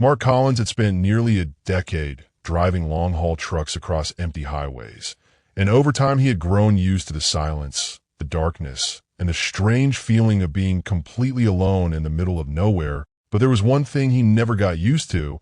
Mark Collins had spent nearly a decade driving long-haul trucks across empty highways, and over time he had grown used to the silence, the darkness, and the strange feeling of being completely alone in the middle of nowhere. But there was one thing he never got used to,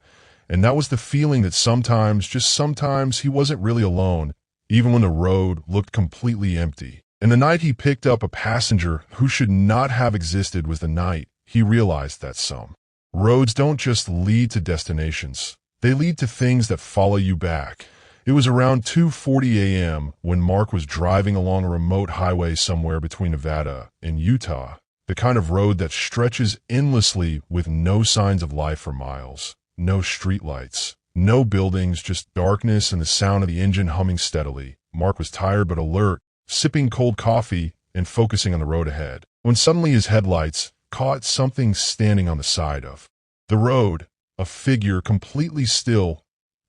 and that was the feeling that sometimes, just sometimes, he wasn't really alone, even when the road looked completely empty. And the night he picked up a passenger who should not have existed was the night he realized that some roads don't just lead to destinations. They lead to things that follow you back. It was around 2:40 a.m. when Mark was driving along a remote highway somewhere between Nevada and Utah, the kind of road that stretches endlessly with no signs of life for miles, no streetlights, no buildings, just darkness and the sound of the engine humming steadily. Mark was tired but alert, sipping cold coffee and focusing on the road ahead, when suddenly his headlights caught something standing on the side of the road, a figure completely still,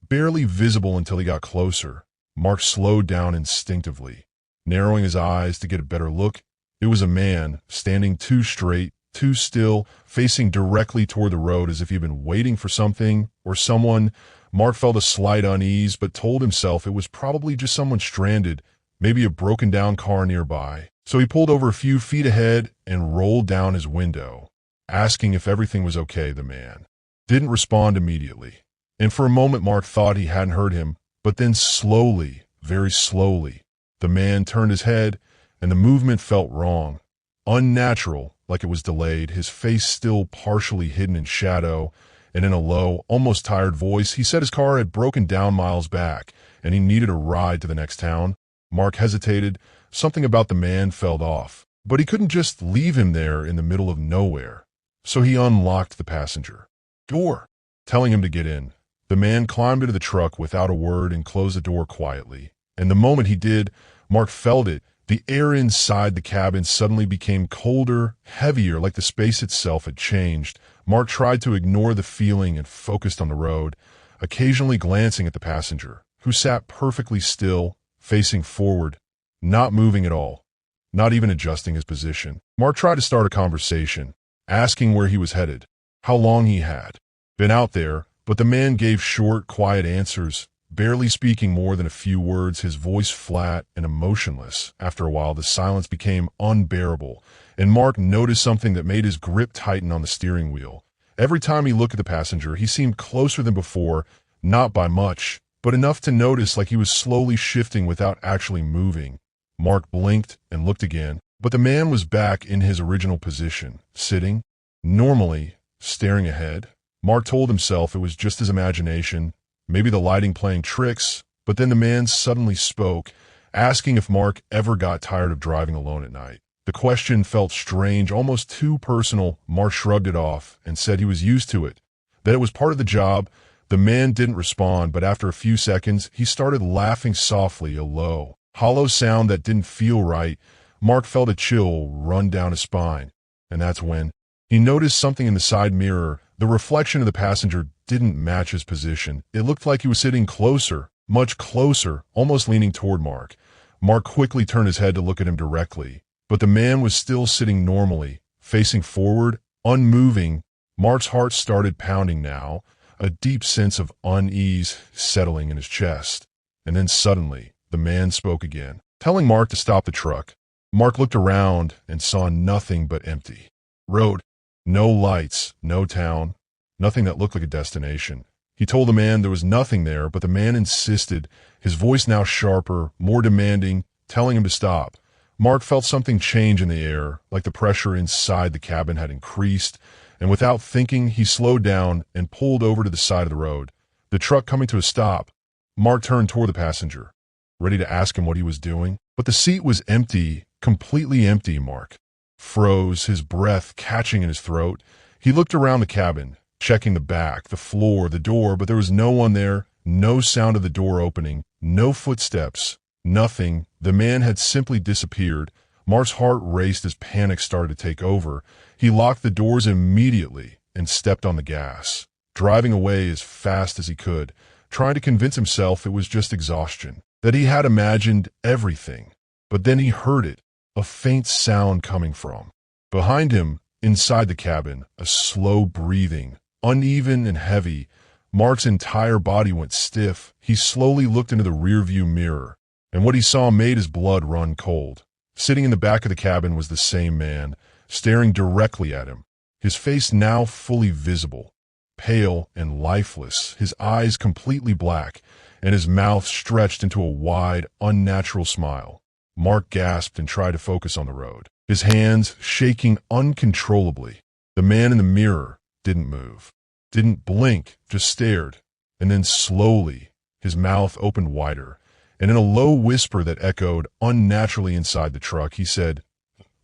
barely visible until he got closer. Mark slowed down instinctively, narrowing his eyes to get a better look. It was a man, standing too straight, too still, facing directly toward the road as if he'd been waiting for something or someone. Mark felt a slight unease, but told himself it was probably just someone stranded, maybe a broken down car nearby. So he pulled over a few feet ahead and rolled down his window, asking if everything was okay. The man didn't respond immediately, and for a moment Mark thought he hadn't heard him, but then slowly, very slowly, the man turned his head, and the movement felt wrong, unnatural, like it was delayed, his face still partially hidden in shadow, and in a low, almost tired voice, he said his car had broken down miles back, and he needed a ride to the next town. Mark hesitated. Something about the man felt off, but he couldn't just leave him there in the middle of nowhere. So he unlocked the passenger door, telling him to get in. The man climbed into the truck without a word and closed the door quietly. And the moment he did, Mark felt it. The air inside the cabin suddenly became colder, heavier, like the space itself had changed. Mark tried to ignore the feeling and focused on the road, occasionally glancing at the passenger, who sat perfectly still, facing forward, not moving at all, not even adjusting his position. Mark tried to start a conversation, asking where he was headed, how long he had been out there, but the man gave short, quiet answers, barely speaking more than a few words, his voice flat and emotionless. After a while, the silence became unbearable, and Mark noticed something that made his grip tighten on the steering wheel. Every time he looked at the passenger, he seemed closer than before, not by much, but enough to notice like he was slowly shifting without actually moving. Mark blinked and looked again, but the man was back in his original position, sitting, normally, staring ahead. Mark told himself it was just his imagination, maybe the lighting playing tricks, but then the man suddenly spoke, asking if Mark ever got tired of driving alone at night. The question felt strange, almost too personal. Mark shrugged it off and said he was used to it, that it was part of the job. The man didn't respond, but after a few seconds, he started laughing softly, a low, hollow sound that didn't feel right. Mark felt a chill run down his spine, and that's when he noticed something in the side mirror. The reflection of the passenger didn't match his position. It looked like he was sitting closer, much closer, almost leaning toward Mark. Mark quickly turned his head to look at him directly, but the man was still sitting normally, facing forward, unmoving. Mark's heart started pounding now, a deep sense of unease settling in his chest. And then suddenly, the man spoke again, telling Mark to stop the truck. Mark looked around and saw nothing but empty road. No lights, no town, nothing that looked like a destination. He told the man there was nothing there, but the man insisted, his voice now sharper, more demanding, telling him to stop. Mark felt something change in the air, like the pressure inside the cabin had increased, and without thinking, he slowed down and pulled over to the side of the road. The truck coming to a stop, Mark turned toward the passenger, ready to ask him what he was doing, but the seat was empty, completely empty. Mark froze, his breath catching in his throat. He looked around the cabin, checking the back, the floor, the door, but there was no one there, no sound of the door opening, no footsteps, nothing. The man had simply disappeared. Mark's heart raced as panic started to take over. He locked the doors immediately and stepped on the gas, driving away as fast as he could, trying to convince himself it was just exhaustion, that he had imagined everything. But then he heard it, a faint sound coming from behind him, inside the cabin, a slow breathing, uneven and heavy. Mark's entire body went stiff. He slowly looked into the rearview mirror, and what he saw made his blood run cold. Sitting in the back of the cabin was the same man, staring directly at him, his face now fully visible, pale and lifeless, his eyes completely black, and his mouth stretched into a wide, unnatural smile. Mark gasped and tried to focus on the road, his hands shaking uncontrollably. The man in the mirror didn't move, didn't blink, just stared, and then slowly, his mouth opened wider, and in a low whisper that echoed unnaturally inside the truck, he said,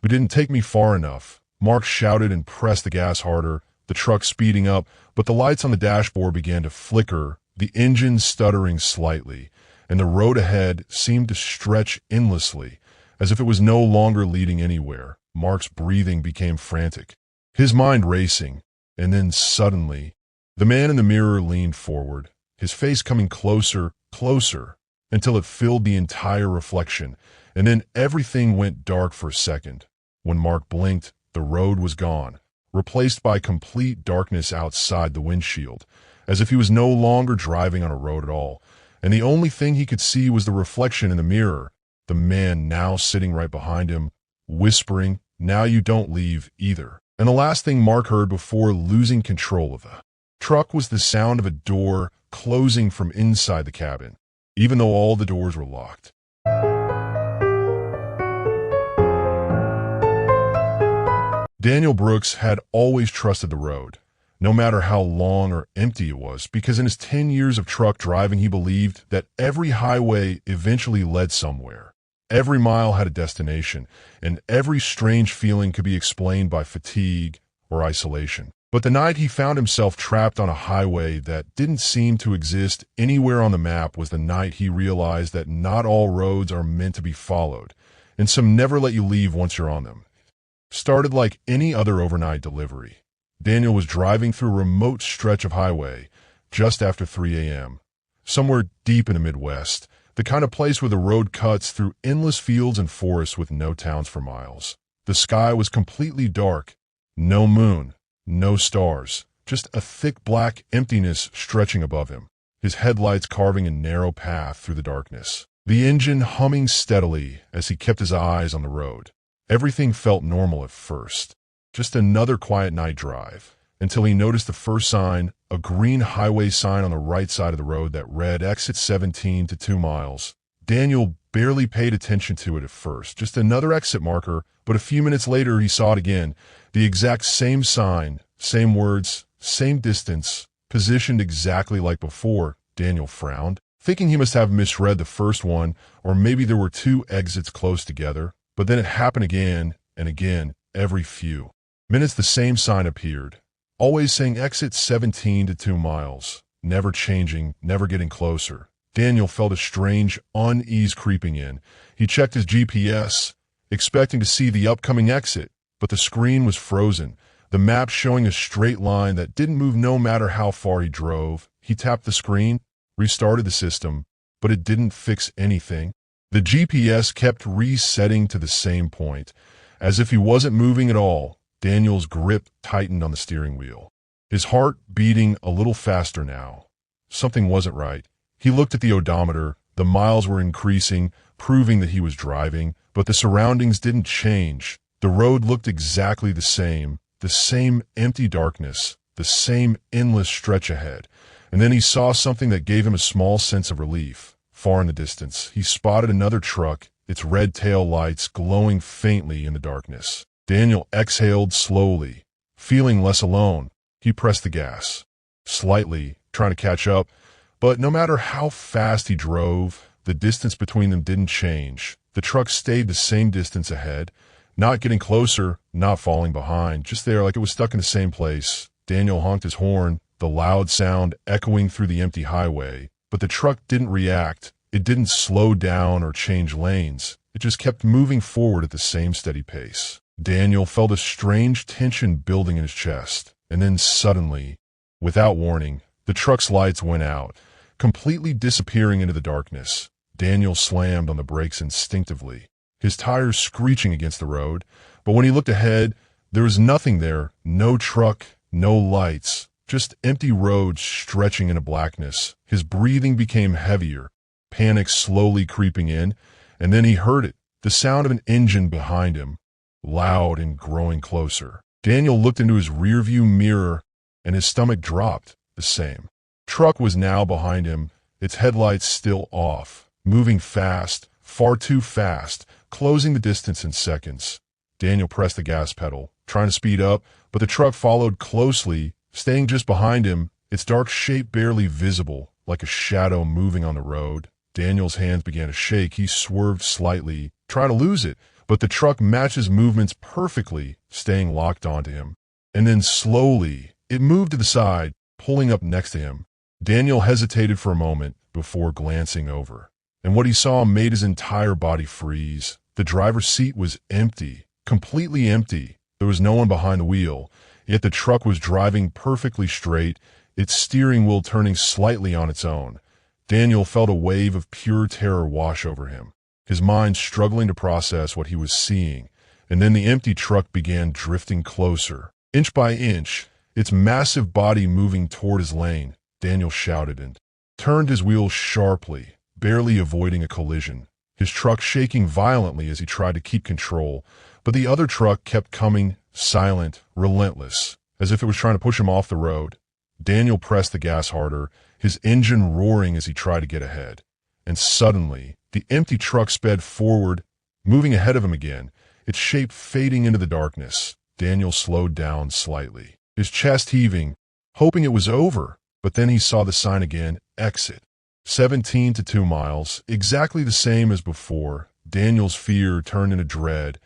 "We didn't take me far enough." Mark shouted and pressed the gas harder, the truck speeding up, but the lights on the dashboard began to flicker, the engine stuttering slightly, and the road ahead seemed to stretch endlessly, as if it was no longer leading anywhere. Mark's breathing became frantic, his mind racing, and then suddenly, the man in the mirror leaned forward, his face coming closer, closer, until it filled the entire reflection, and then everything went dark for a second. When Mark blinked, the road was gone, replaced by complete darkness outside the windshield, as if he was no longer driving on a road at all, and the only thing he could see was the reflection in the mirror, the man now sitting right behind him, whispering, "Now you don't leave either." And the last thing Mark heard before losing control of the truck was the sound of a door closing from inside the cabin, even though all the doors were locked. Daniel Brooks had always trusted the road, no matter how long or empty it was, because in his 10 years of truck driving, he believed that every highway eventually led somewhere. Every mile had a destination, and every strange feeling could be explained by fatigue or isolation. But the night he found himself trapped on a highway that didn't seem to exist anywhere on the map was the night he realized that not all roads are meant to be followed, and some never let you leave once you're on them. Started like any other overnight delivery. Daniel was driving through a remote stretch of highway just after 3 a.m., somewhere deep in the Midwest, the kind of place where the road cuts through endless fields and forests with no towns for miles. The sky was completely dark, no moon, no stars, just a thick black emptiness stretching above him, his headlights carving a narrow path through the darkness. The engine humming steadily as he kept his eyes on the road. Everything felt normal at first, just another quiet night drive, until he noticed the first sign, a green highway sign on the right side of the road that read exit 17 to 2 miles. Daniel barely paid attention to it at first, just another exit marker, but a few minutes later he saw it again, the exact same sign, same words, same distance, positioned exactly like before. Daniel frowned, thinking he must have misread the first one, or maybe there were 2 exits close together. But then it happened again and again, every few minutes the same sign appeared, always saying exit 17 to 2 miles, never changing, never getting closer. Daniel felt a strange unease creeping in. He checked his GPS, expecting to see the upcoming exit, but the screen was frozen, the map showing a straight line that didn't move no matter how far he drove. He tapped the screen, restarted the system, but it didn't fix anything. The GPS kept resetting to the same point, as if he wasn't moving at all. Daniel's grip tightened on the steering wheel, his heart beating a little faster now. Something wasn't right. He looked at the odometer. The miles were increasing, proving that he was driving, but the surroundings didn't change. The road looked exactly the same empty darkness, the same endless stretch ahead. And then he saw something that gave him a small sense of relief. Far in the distance, he spotted another truck, its red tail lights glowing faintly in the darkness. Daniel exhaled slowly, feeling less alone. He pressed the gas, slightly, trying to catch up, but no matter how fast he drove, the distance between them didn't change. The truck stayed the same distance ahead, not getting closer, not falling behind, just there like it was stuck in the same place. Daniel honked his horn, the loud sound echoing through the empty highway. But the truck didn't react. It didn't slow down or change lanes. It just kept moving forward at the same steady pace. Daniel felt a strange tension building in his chest. And then suddenly, without warning, the truck's lights went out, completely disappearing into the darkness. Daniel slammed on the brakes instinctively, his tires screeching against the road. But when he looked ahead, there was nothing there. No truck, no lights, just empty roads stretching into blackness. His breathing became heavier, panic slowly creeping in, and then he heard it, the sound of an engine behind him, loud and growing closer. Daniel looked into his rearview mirror, and his stomach dropped. The same truck was now behind him, its headlights still off, moving fast, far too fast, closing the distance in seconds. Daniel pressed the gas pedal, trying to speed up, but the truck followed closely, staying just behind him, its dark shape barely visible, like a shadow moving on the road. Daniel's hands began to shake. He swerved slightly, trying to lose it, but the truck matched his movements perfectly, staying locked onto him. And then slowly, it moved to the side, pulling up next to him. Daniel hesitated for a moment before glancing over, and what he saw made his entire body freeze. The driver's seat was empty, completely empty. There was no one behind the wheel, yet the truck was driving perfectly straight, its steering wheel turning slightly on its own. Daniel felt a wave of pure terror wash over him, his mind struggling to process what he was seeing, and then the empty truck began drifting closer, inch by inch, its massive body moving toward his lane. Daniel shouted and turned his wheels sharply, barely avoiding a collision, his truck shaking violently as he tried to keep control, but the other truck kept coming, silent, relentless, as if it was trying to push him off the road. Daniel pressed the gas harder, his engine roaring as he tried to get ahead. And suddenly, the empty truck sped forward, moving ahead of him again, its shape fading into the darkness. Daniel slowed down slightly, his chest heaving, hoping it was over, but then he saw the sign again, exit. 17 to 2 miles, exactly the same as before. Daniel's fear turned into dread,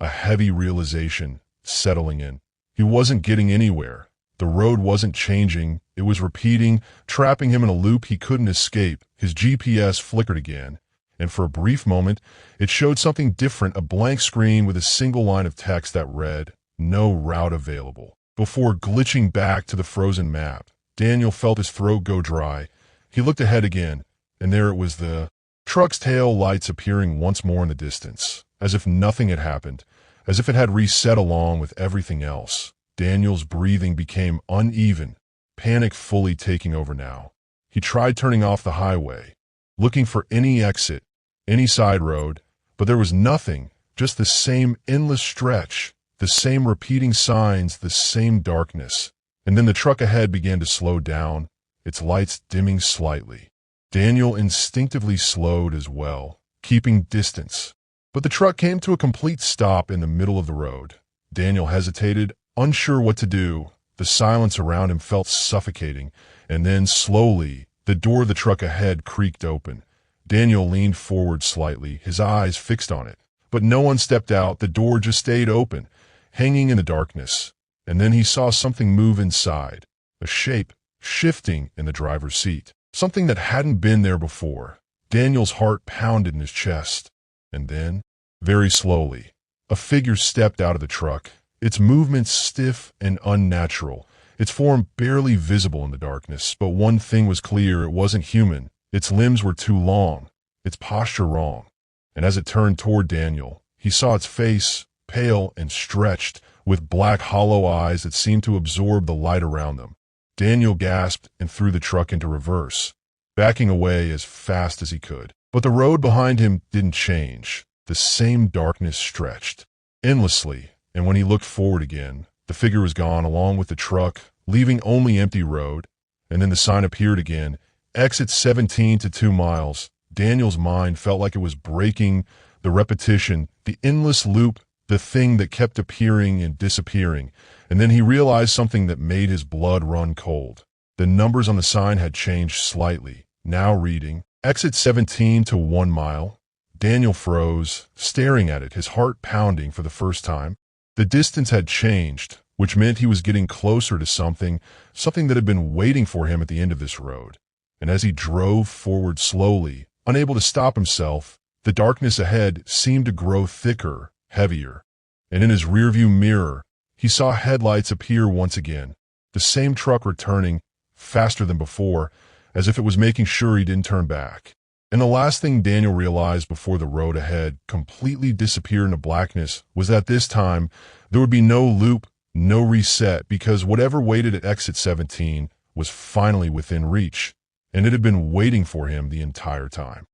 a heavy realization settling in. He wasn't getting anywhere. The road wasn't changing, it was repeating, trapping him in a loop he couldn't escape. His GPS flickered again, and for a brief moment, it showed something different, a blank screen with a single line of text that read, "No route available," before glitching back to the frozen map. Daniel felt his throat go dry. He looked ahead again, and there it was, the truck's tail lights appearing once more in the distance, as if nothing had happened, as if it had reset along with everything else. Daniel's breathing became uneven, panic fully taking over now. He tried turning off the highway, looking for any exit, any side road, but there was nothing, just the same endless stretch, the same repeating signs, the same darkness. And then the truck ahead began to slow down, its lights dimming slightly. Daniel instinctively slowed as well, keeping distance. But the truck came to a complete stop in the middle of the road. Daniel hesitated, unsure what to do. The silence around him felt suffocating, and then slowly, the door of the truck ahead creaked open. Daniel leaned forward slightly, his eyes fixed on it. But no one stepped out, the door just stayed open, hanging in the darkness. And then he saw something move inside, a shape shifting in the driver's seat, something that hadn't been there before. Daniel's heart pounded in his chest. And then, very slowly, a figure stepped out of the truck, its movements stiff and unnatural, its form barely visible in the darkness. But one thing was clear, it wasn't human. Its limbs were too long, its posture wrong. And as it turned toward Daniel, he saw its face, pale and stretched, with black hollow eyes that seemed to absorb the light around them. Daniel gasped and threw the truck into reverse, backing away as fast as he could. But the road behind him didn't change. The same darkness stretched endlessly, and when he looked forward again, the figure was gone along with the truck, leaving only empty road. And then the sign appeared again, exit 17 to 2 miles. Daniel's mind felt like it was breaking, the repetition, the endless loop, the thing that kept appearing and disappearing. And then he realized something that made his blood run cold. The numbers on the sign had changed slightly, now reading, exit 17 to 1 mile. Daniel froze, staring at it, his heart pounding for the first time. The distance had changed, which meant he was getting closer to something that had been waiting for him at the end of this road. And as he drove forward slowly, unable to stop himself, the darkness ahead seemed to grow thicker, heavier. And in his rearview mirror, he saw headlights appear once again, the same truck returning, faster than before, as if it was making sure he didn't turn back. And the last thing Daniel realized before the road ahead completely disappeared into blackness was that this time there would be no loop, No reset, because whatever waited at exit 17 was finally within reach, and it had been waiting for him the entire time.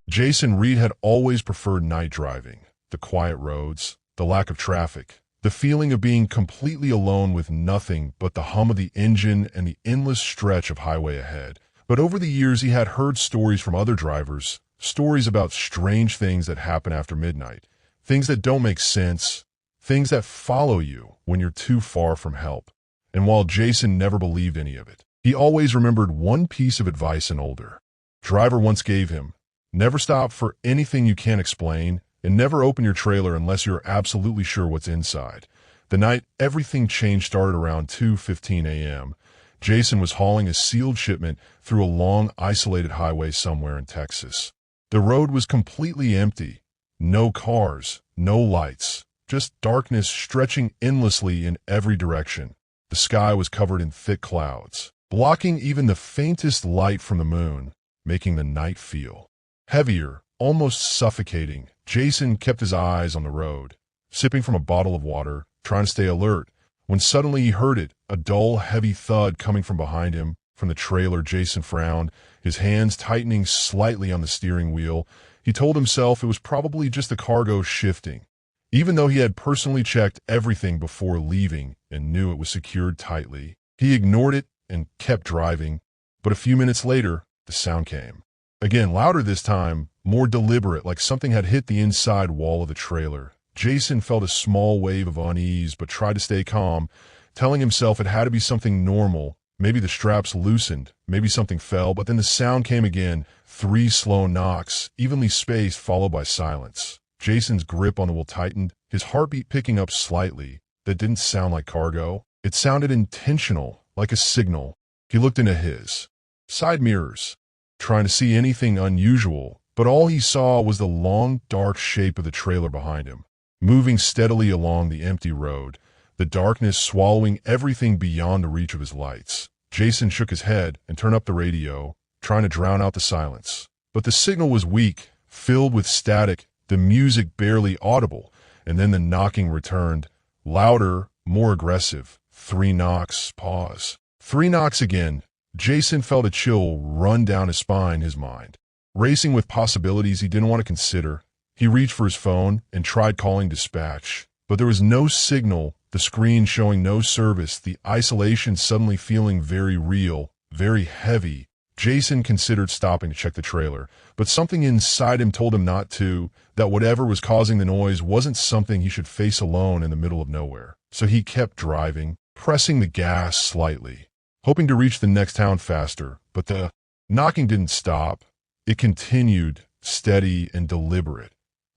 Jason Reed had always preferred night driving, the quiet roads, the lack of traffic, the feeling of being completely alone with nothing but the hum of the engine and the endless stretch of highway ahead. But over the years, he had heard stories from other drivers, stories about strange things that happen after midnight, things that don't make sense, things that follow you when you're too far from help. And while Jason never believed any of it, he always remembered one piece of advice an older driver once gave him: never stop for anything you can't explain, and never open your trailer unless you're absolutely sure what's inside. The night everything changed started around 2:15 a.m. Jason was hauling a sealed shipment through a long, isolated highway somewhere in Texas. The road was completely empty. No cars, no lights, just darkness stretching endlessly in every direction. The sky was covered in thick clouds, blocking even the faintest light from the moon, making the night feel heavier, almost suffocating. Jason kept his eyes on the road, sipping from a bottle of water, trying to stay alert, when suddenly he heard it, a dull, heavy thud coming from behind him. From the trailer, Jason frowned, his hands tightening slightly on the steering wheel. He told himself it was probably just the cargo shifting, even though he had personally checked everything before leaving and knew it was secured tightly. He ignored it and kept driving, but a few minutes later, the sound came. Again, louder this time, more deliberate, like something had hit the inside wall of the trailer. Jason felt a small wave of unease, but tried to stay calm, telling himself it had to be something normal. Maybe the straps loosened, maybe something fell, but then the sound came again, 3 slow knocks, evenly spaced, followed by silence. Jason's grip on the wheel tightened, his heartbeat picking up slightly. That didn't sound like cargo. It sounded intentional, like a signal. He looked into his side mirrors, trying to see anything unusual, but all he saw was the long, dark shape of the trailer behind him, moving steadily along the empty road, the darkness swallowing everything beyond the reach of his lights. Jason shook his head and turned up the radio, trying to drown out the silence. But the signal was weak, filled with static, the music barely audible, and then the knocking returned, louder, more aggressive. 3 knocks, pause. 3 knocks again. Jason felt a chill run down his spine, his mind racing with possibilities he didn't want to consider. He reached for his phone and tried calling dispatch, but there was no signal, the screen showing no service, the isolation suddenly feeling very real, very heavy. Jason considered stopping to check the trailer, but something inside him told him not to, that whatever was causing the noise wasn't something he should face alone in the middle of nowhere. So he kept driving, pressing the gas slightly, hoping to reach the next town faster, but the knocking didn't stop. It continued, steady and deliberate,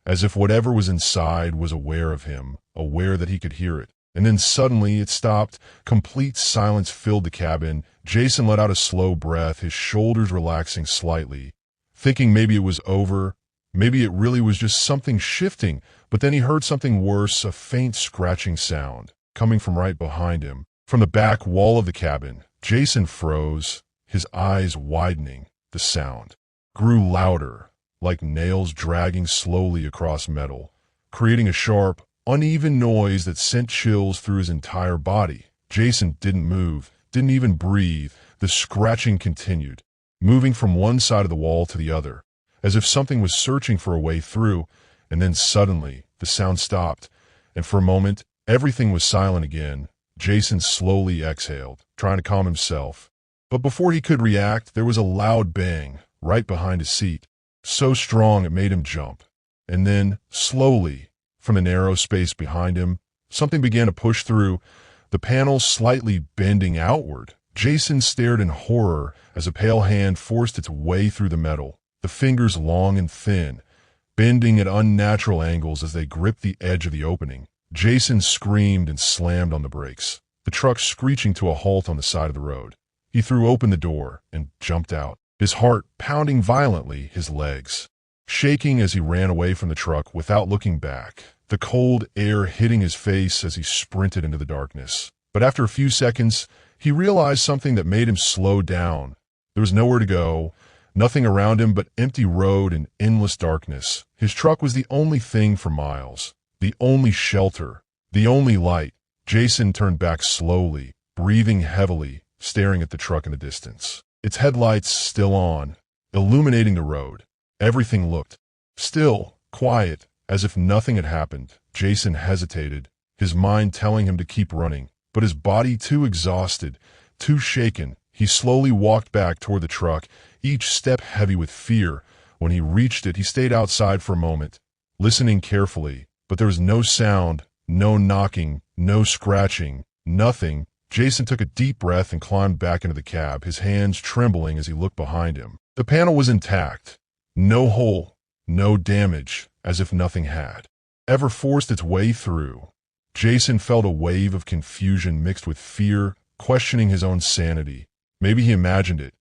as if whatever was inside was aware of him, aware that he could hear it. And then suddenly it stopped. Complete silence filled the cabin. Jason let out a slow breath, his shoulders relaxing slightly, thinking maybe it was over, maybe it really was just something shifting. But then he heard something worse, a faint scratching sound, coming from right behind him, from the back wall of the cabin. Jason froze, his eyes widening. The sound grew louder, like nails dragging slowly across metal, creating a sharp, uneven noise that sent chills through his entire body. Jason didn't move, didn't even breathe. The scratching continued, moving from one side of the wall to the other, as if something was searching for a way through. And then suddenly, the sound stopped, and for a moment, everything was silent again. Jason slowly exhaled, trying to calm himself. But before he could react, there was a loud bang right behind his seat, so strong it made him jump. And then, slowly, from the narrow space behind him, something began to push through, the panel slightly bending outward. Jason stared in horror as a pale hand forced its way through the metal, the fingers long and thin, bending at unnatural angles as they gripped the edge of the opening. Jason screamed and slammed on the brakes, the truck screeching to a halt on the side of the road. He threw open the door and jumped out, his heart pounding violently, his legs shaking as he ran away from the truck without looking back, the cold air hitting his face as he sprinted into the darkness. But after a few seconds, he realized something that made him slow down. There was nowhere to go, Nothing around him but empty road and endless darkness. His truck was the only thing for miles, the only shelter, the only light. Jason turned back slowly, breathing heavily, staring at the truck in the distance. Its headlights still on, illuminating the road. Everything looked still, quiet, as if nothing had happened. Jason hesitated, his mind telling him to keep running, but his body too exhausted, too shaken. He slowly walked back toward the truck, each step heavy with fear. When he reached it, he stayed outside for a moment, listening carefully, but there was no sound, no knocking, no scratching, nothing. Jason took a deep breath and climbed back into the cab, his hands trembling as he looked behind him. The panel was intact. No hole, no damage, as if nothing had ever forced its way through. Jason felt a wave of confusion mixed with fear, questioning his own sanity. Maybe he imagined it.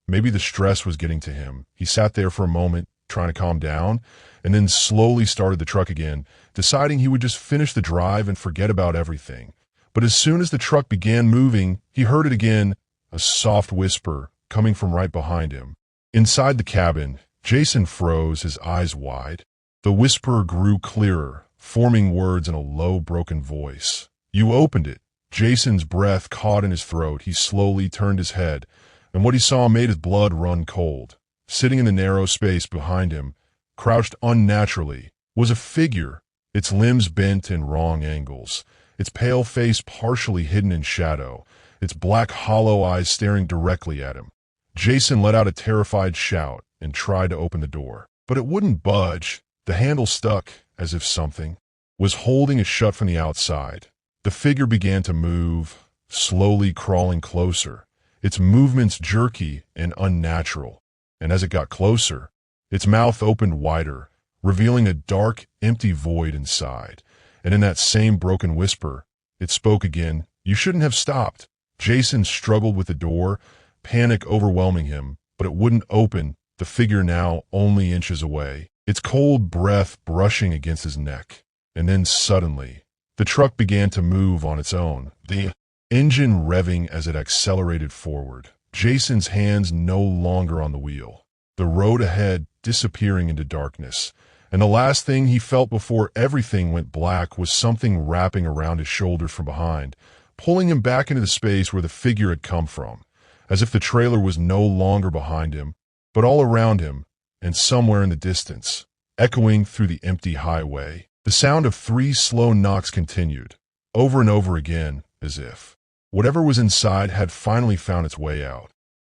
Maybe the stress was getting to him. He sat there for a moment, trying to calm down, and then slowly started the truck again, deciding he would just finish the drive and forget about everything. But as soon as the truck began moving, he heard it again, a soft whisper coming from right behind him. Inside the cabin, Jason froze, his eyes wide. The whisper grew clearer, forming words in a low, broken voice. "You opened it." Jason's breath caught in his throat. He slowly turned his head, and what he saw made his blood run cold. Sitting in the narrow space behind him, crouched unnaturally, was a figure, its limbs bent in wrong angles, its pale face partially hidden in shadow, its black hollow eyes staring directly at him. Jason let out a terrified shout and tried to open the door, but it wouldn't budge. The handle stuck, as if something was holding it shut from the outside. The figure began to move, slowly crawling closer, its movements jerky and unnatural. And as it got closer, its mouth opened wider, revealing a dark, empty void inside. And in that same broken whisper, it spoke again. "You shouldn't have stopped." Jason struggled with the door, panic overwhelming him, but it wouldn't open, the figure now only inches away, its cold breath brushing against his neck. And then suddenly, the truck began to move on its own, the engine revving as it accelerated forward. Jason's hands no longer on the wheel, the road ahead disappearing into darkness. And the last thing he felt before everything went black was something wrapping around his shoulders from behind, pulling him back into the space where the figure had come from, as if the trailer was no longer behind him, but all around him, and somewhere in the distance, echoing through the empty highway. The sound of 3 slow knocks continued, over and over again, as if whatever was inside had finally found its way out.